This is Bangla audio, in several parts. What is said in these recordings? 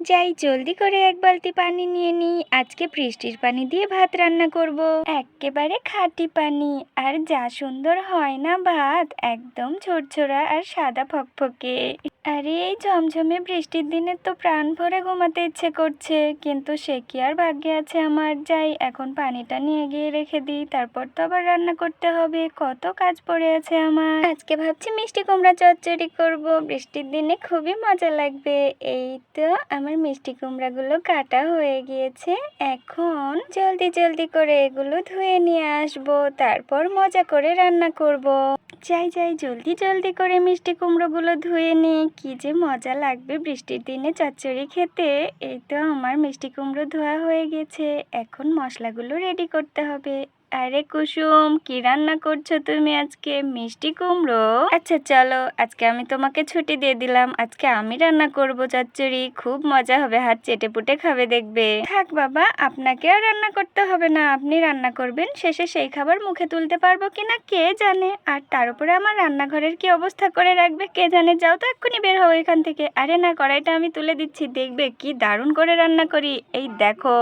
যাই জলদি করে এক বালতি পানি নিয়ে নিই। আজকে বৃষ্টির পানি দিয়ে ভাত রান্না করব। এক্কেবারে খাঁটি পানি। আর যা সুন্দর হয় না ভাত, একদম ঝরঝরা আর সাদা ফকফকে। আরে এই ঝমঝমে বৃষ্টির দিনে তো প্রাণ ভরে ঘুমাতে ইচ্ছে করছে, কিন্তু সে কি আর ভাগ্যে আছে আমার। যাই এখন পানিটা নিয়ে গিয়ে রেখে দিই, তারপর তো আবার রান্না করতে হবে, কত কাজ পড়ে আছে আমার। আজকে ভাবছি মিষ্টি কুমড়া চচ্চড়ি করব, বৃষ্টির দিনে খুবই মজা লাগবে। এই তো আমার মিষ্টি কুমড়াগুলো কাটা হয়ে গিয়েছে, এখন জলদি জলদি করে এগুলো ধুয়ে নিয়ে আসবো, তারপর মজা করে রান্না করব। যাই যাই জলদি জলদি করে মিষ্টি কুমড়োগুলো ধুয়ে নিই, কি যে মজা লাগবে বৃষ্টির দিনে চচ্চড়ি খেতে। এই তো আমার মিষ্টি কুমড়ো ধোয়া হয়ে গেছে, এখন মশলাগুলো রেডি করতে হবে। আরে কুসুম, কি রান্না করছো তুমি আজকে? মিষ্টি কুমড়ো? আচ্ছা চলো, আজকে আমি তোমাকে ছুটি দিয়ে দিলাম, আজকে আমি রান্না করব চচ্চড়ি, খুব মজা হবে, হাত চেটে পুটে খাবে দেখবে। থাক বাবা, আপনাকে আর রান্না করতে হবে না, আপনি রান্না করবেন, শেষে সেই খাবার মুখে তুলতে পারবো কিনা কে জানে। আর তার উপরে আমার রান্নাঘরের কি অবস্থা করে রাখবে কে জানে। যাও তো এক্ষুনি বের হও এখান থেকে। আরে না, কড়াইটা আমি তুলে দিচ্ছি, দেখবে কি দারুণ করে রান্না করি, এই দেখো।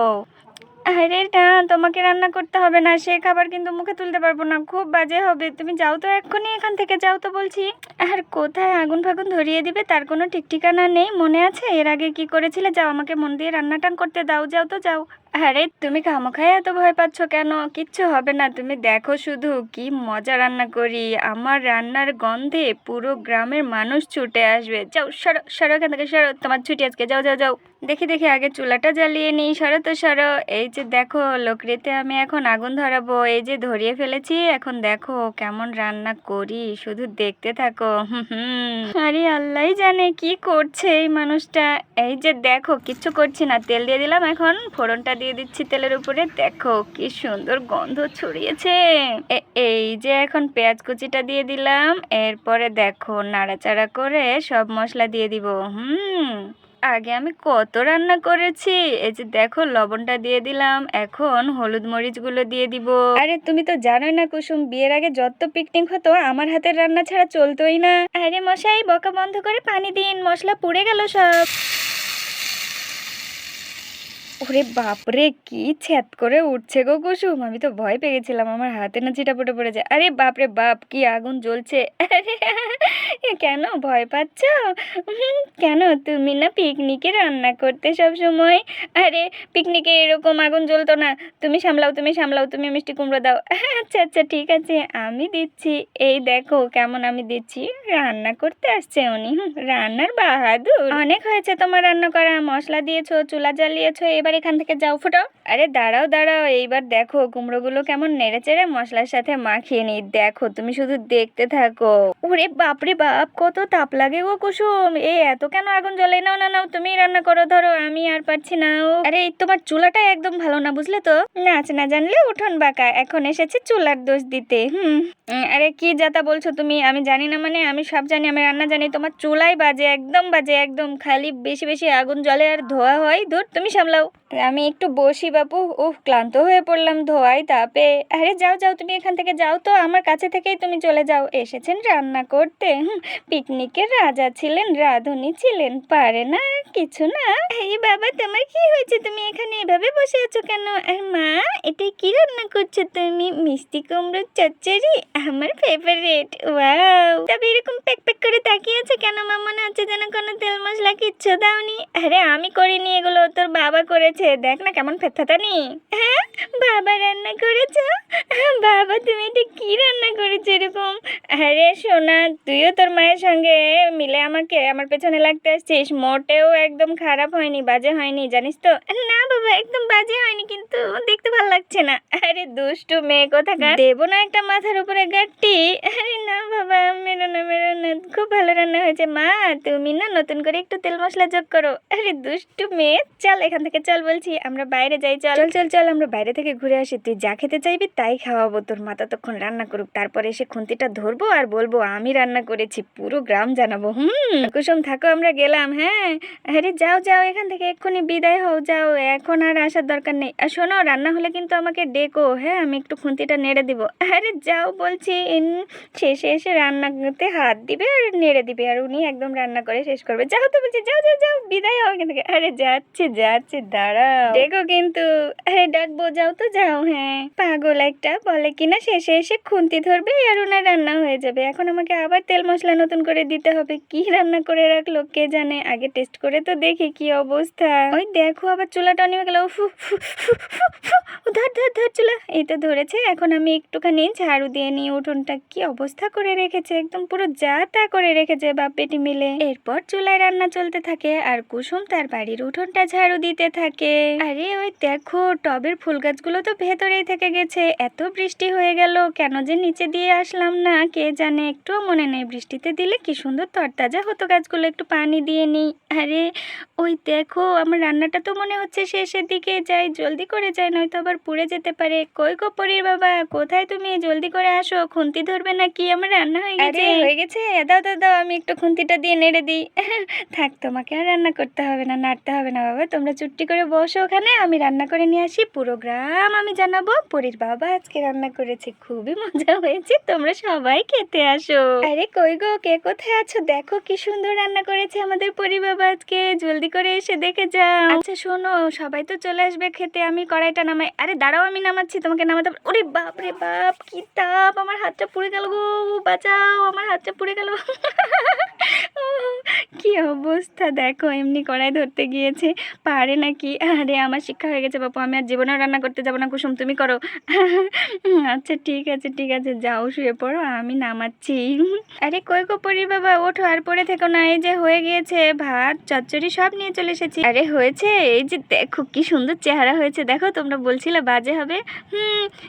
আরে না, তোমাকে রান্না করতে হবে না, সে খাবার কিন্তু মুখে তুলতে পারবো না, খুব বাজে হবে। তুমি যাও তো এক্ষুনি এখান থেকে, যাও তো বলছি। আর কোথায় আগুন ফাগুন ধরিয়ে দিবে তার কোনো ঠিক ঠিকানা নেই, মনে আছে এর আগে কি করেছিলে? যাও, আমাকে মন দিয়ে রান্না টান করতে দাও, যাও তো যাও। আরে তুমি খামোখায় এত ভয় পাচ্ছ কেন? কিচ্ছু হবে না, তুমি দেখো শুধু কি মজা রান্না করি। আমার রান্নার গন্ধে পুরো গ্রামের মানুষ ছুটে আসবে। যাও, সরো সরো এখান থেকে, সরো, তোমার ছুটি আজকে, যাও যাও যাও। দেখি দেখি আগে চুলাটা জ্বালিয়ে নিই, সরো তো সরো। এই যে দেখো লোকরিতে আমি এখন আগুন ধরাবো, এই যে ধরিয়ে ফেলেছি, এখন দেখো কেমন রান্না করি, শুধু দেখতে থাকো। আরে আল্লাহ জানে কি করছে এই মানুষটা। এই যে দেখো, কিচ্ছু করছি না, তেল দিয়ে দিলাম, এখন ফোড়নটা দিয়ে দিচ্ছি তেলের উপরে, দেখো কি সুন্দর গন্ধ ছড়িয়েছে। এই যে এখন পেঁয়াজ কুচিটা দিয়ে দিলাম, এরপরে দেখো নাড়াচাড়া করে সব মশলা দিয়ে দিব। আগে আমি কত রান্না করেছি। এই যে দেখো লবণটা দিয়ে দিলাম, এখন হলুদ মরিচগুলো দিয়ে দিব। আরে তুমি তো জানোই না কুসুম, বিয়ের আগে যত পিকনিক হতো আমার হাতের রান্না ছাড়া চলতোই না। আরে মশাই, বকা বন্ধ করে পানি দিন, মশলা পুড়ে গেল সব। ওরে বাপরে, কি ছ্যাদ করে উঠছে গো কুসুম, আমি তো ভয় পেয়ে গেছিলাম আমার হাতে না চিটাপটে পড়ে যায়। আরে বাপরে বাপ, কি আগুন জ্বলছে। আরে কেন ভয় পাচ্ছ? কেন, তুমি না পিকনিকে রান্না করতে সব সময়? আরে পিকনিকে এরকম আগুন জ্বলতো না। তুমি সামলাও, তুমি সামলাও, তুমি মিষ্টি কুমড়ো দাও। আচ্ছা আচ্ছা ঠিক আছে, আমি দিচ্ছি। এই দেখো কেমন আমি দিচ্ছি, রান্না করতে আসছে উনি, রান্নার বাহাদুর। অনেক হয়েছে তোমার রান্না করা, মশলা দিয়েছো, চুলা জ্বালিয়েছো, এবার এখান থেকে যাও, ফুটো। আরে দাঁড়াও দাঁড়াও, এইবার দেখো কুমড়োগুলো কেমন নেড়ে চেড়ে মশলার সাথে মাখিয়ে নি, দেখো তুমি শুধু দেখতে থাকো। ওরে বাপরে বাপ, কত তাপ লাগে গো কুসুম, এই এত কেন আগুন জ্বলে। নাও না নাও, তুমি রান্না করো, ধরো, আমি আর পারছি না। আরে তোমার চুলাটা একদম ভালো না, বুঝলে তো, নাচ না জানলে উঠোন বাঁকা, এখন এসেছে চুলার দোষ দিতে। আরে কি যাতা বলছো তুমি, আমি জানি না মানে, আমি সব জানি, আমি রান্না জানি, তোমার চুলাই বাজে, একদম বাজে, একদম খালি বেশি বেশি আগুন জ্বলে আর ধোয়া হয়। ধুর, তুমি সামলাও। আমি একটু বসি বাপু, ক্লান্ত হয়ে পড়লাম ধোয়াই তাপে। আরে যাও যাও, তুমি এখান থেকে যাও তো, আমার কাছে থেকেই তুমি চলে যাও। এসেছেন রান্না করতে, পিকনিকের রাজা ছিলেন, রাঁধুনি ছিলেন, পারে না কিছু না। এই বাবা, তোমার কি হয়েছে? তুমি এখানে এভাবে বসে আছো কেন? আর মা, এটা কি রান্না করছো তুমি? মিষ্টি কুমড়োর চচ্চড়ি, আমার ফেভারিট। ওয়াও, তবে এরকম প্যাক প্যাক করে তাকিয়ে আছে কেন মা? মনে হচ্ছে যেন কোনো তেল মশলা কিচ্ছু দাওনি। আরে আমি করিনি, এগুলো তোর বাবা করেছে, দেখ না কেমন ফেতফেতানি। হ্যাঁ, বাবা রান্না করেছো? বাবা, তুমি এটা কি রান্না করেছো এরকম? আরে সোনা, তুইও তোর মায়ের সঙ্গে মিলে আমাকে আমার পেছনে লাগতে আসছিস, মোটেও একদম খারাপ হয়নি, বাজে হয়নি, জানিস তো। না বাবা, একদম বাজে হয়নি, কিন্তু দেখতে ভালো লাগছে না। আরে দুষ্টু মেয়ে কোথাকার, দেবো না একটা মাথার উপরে গাঁটটি। আরে না বাবা, মেরো না মেরো না, খুব ভালো রান্না হয়েছে মা, তুমি না নতুন করে একটু তেল মশলা যোগ করো। আরে দুষ্টু মেয়ে, চল এখান থেকে চল বলছি, আমরা বাইরে যাই, চল চল চল চল, আমরা বাইরে থেকে ঘুরে আসি, তুই যা খেতে চাইবি তাই খাওয়াবো, তোর মা ততক্ষণ রান্না করুক, তারপরে এসে খুন্তিটা ধরবো আর বলবো আমি রান্না করেছি, পুরো গ্রাম জানাবো। কুসুম থাকো, আমরা গেলাম। হ্যাঁ, আরে যাও যাও এখান থেকে, এক্ষুনি বিদায় হও, যাও, এখন আর আসার দরকার নেই। আর শোনো, রান্না হলে কিন্তু আমাকে ডেকো। হ্যাঁ, আমি একটু খুন্তিটা নেড়ে দিব। আরে যাও বলছি। শেষে এসে রান্নাতে হাত দিবে আর নেড়ে দিবে, আর উনি একদম রান্না করে শেষ করবে। যাও তো বলছি, যাও যাও যাও, বিদায় হও এখান থেকে। আরে যাচ্ছি যাচ্ছি, দাঁড়াও, ডেকো কিন্তু। আরে ডাকবো, যাও তো যাও। হ্যাঁ, পাগল একটা, বলে কিনা শেষে এসে খুন্তি ধরবে আর ওনার রান্না হয়ে যাবে। এখন আমাকে আবার তেল মশলা নতুন করে দিতে হবে। কি রান্না করে রাখলো কে জানে, আগে টেস্ট করে তো দেখি কি অবস্থা। ওই দেখো আবার চুলাটা নিয়ে গেল। ধর ধর ধর চুলা, এই তো ধরেছে। এখন আমি একটুখানি ঝাড়ু দিয়ে নিয়ে উঠোনটা কি অবস্থা করে রেখেছে, একদম পুরো যা তা করে রেখেছে বাপ বেটি মিলে। এরপর চুলায় রান্না চলতে থাকে আর কুসুম তার বাড়ির উঠোনটা ঝাড়ু দিতে থাকে। আরে ওই দেখো, টবের ফুল গাছগুলো তো ভেতরেই থেকে গেছে। এত বৃষ্টি হয়ে গেল, কেন যে নিচে দিয়ে আসলাম না কে জানে, একটুও মনে নেই। বৃষ্টিতে দিলে কি সুন্দর তরতাজা হতো গাছগুলো, একটু পানি দিয়ে নিই। আরে ওই দেখো, আমার রান্নাটা তো মনে হচ্ছে শেষের দিকে, যাই জলদি করে যাই, নয়তো আবার পুড়ে যেতে পারে। কই গো পরীর বাবা, কোথায় তুমি? জলদি করে আসো, খুন্তি ধরবে নাকি? আমার রান্না হয়ে গেছে। হয়ে গেছে, দাও দাও দাও, আমি একটু খুন্তিটা দিয়ে নেড়ে দিই। থাক, তোমাকে আর রান্না করতে হবে না, নাড়তে হবে না বাবা, তোমরা চুট্টি করে বসো ওখানে, আমি রান্না করে নিয়ে আসি। পুরো গ্রাম আমি জানাবো পরীর বাবা আজকে রান্না করেছে, খুবই মজা হয়েছে, তোমরা সবাই খেতে আসো। আরে কই গো, কে কোথায় আছো? দেখো কি সুন্দর রান্না করেছে আমাদের পরী বাবা আজকে, জলদি করে এসে দেখে যাও। আচ্ছা শোনো, সবাই তো চলে আসবে খেতে, আমি কড়াইটা নামাই। আরে দাঁড়াও, আমি নামাচ্ছি, তোমাকে নামাতে ওরে বাপ রে বাপ, কি তাপ, আমার হাতটা পুড়ে গেল গো, বাঁচাও, আমার হাতটা পুড়ে গেল। কি অবস্থা দেখো, এমনি কড়াই ধরতে গিয়েছে, পারে নাকি। আরে আমার শিক্ষা হয়ে গেছে বাপু, আমি আর জীবনেও রান্না করতে যাবো না। কুসুম তুমি করো। আচ্ছা ঠিক আছে ঠিক আছে, যাও শুয়ে পড়ো, আমি নামাচ্ছি। আরে কই গো পরি বাবা, ওঠো, আর পড়ে থেকো না। এই যে হয়ে গিয়েছে, ভাত চচ্চড়ি সব নিয়ে চলে এসেছি। আরে হয়েছে, এই যে দেখো কি সুন্দর চেহারা হয়েছে, দেখো তোমরা বলছিলে বাজে হবে।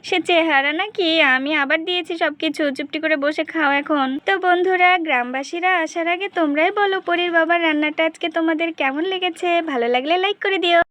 সে চেহারা নাকি, আমি আবার দিয়েছি সবকিছু, চুপটি করে বসে খাও এখন। তো বন্ধুরা, গ্রামবাসীরা আসার আগে তোমরাই বলো পরীর বাবার রান্নাটা আজকে তোমাদের কেমন লেগেছে। ভালো লাগলে লাইক করে দিও।